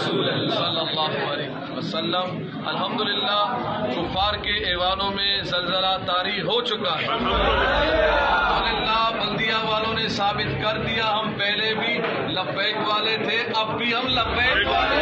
صلی اللہ علیہ وسلم۔ الحمدللہ کفار کے ایوانوں میں زلزلہ طاری ہو چکا ہے۔ الحمدللہ بلدیہ والوں نے ثابت کر دیا، ہم پہلے بھی لبیک والے تھے، اب بھی ہم لبیک والے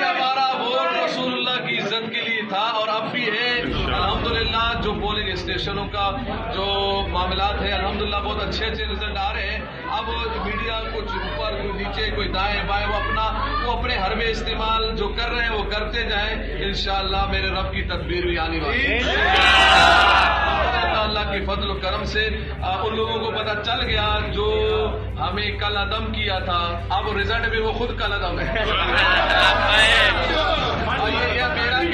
ہمارا ووٹ رسول اللہ کی عزت کے لیے تھا اور اب بھی ہے۔ الحمدللہ جو پولنگ اسٹیشنوں کا جو معاملات ہے الحمدللہ بہت اچھے رزلٹ آ رہے ہیں۔ اب میڈیا کچھ اوپر کوئی نیچے کوئی دائیں بائیں وہ اپنے حربے استعمال جو کر رہے ہیں وہ کرتے جائیں، انشاءاللہ میرے رب کی تدبیر بھی آنے والی ہے۔ اللہ کے فضل و کرم سے ان لوگوں کو پتہ چل گیا جو ہمیں کل عدم کیا تھا، اب رزلٹ بھی وہ خود کل عدم ہے۔ یہ میرا کہنا نہیں،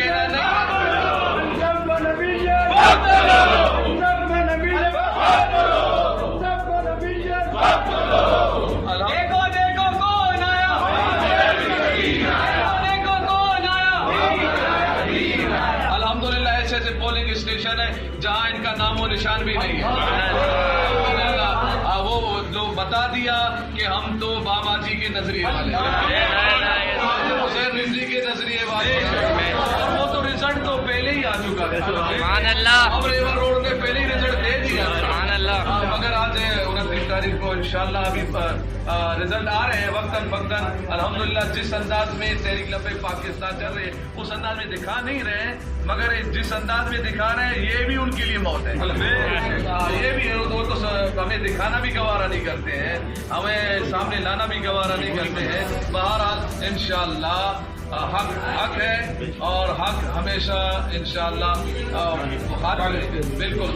الحمدللہ ایسے ایسے پولنگ اسٹیشن ہے جہاں ان کا نام و نشان بھی نہیں ہے۔ وہ لوگ بتا دیا کہ ہم تو بابا جی کے نظریے والے، حسین رضوی کے نظریے والے، وہ تو رزلٹ تو پہلے ہی آ چکا ہے۔ اب ریور روڈ نے پہلے ہی رزلٹ دے دیا، مگر آج 29 تاریخ کو انشاءاللہ ابھی رزلٹ آ رہے ہیں وقتاً فوقتاً۔ الحمدللہ جس انداز میں تحریک لبیک پاکستان چل رہے ہیں اس انداز میں دکھا نہیں رہے ہیں، مگر جس انداز میں دکھا رہے ہیں یہ بھی ان کے لیے موت ہے۔ یہ بھی وہ تو ہمیں دکھانا بھی گوارا نہیں کرتے ہیں، ہمیں سامنے لانا بھی گوارا نہیں کرتے ہیں۔ بہرحال انشاءاللہ حق ہے اور حق ہمیشہ انشاءاللہ بالکل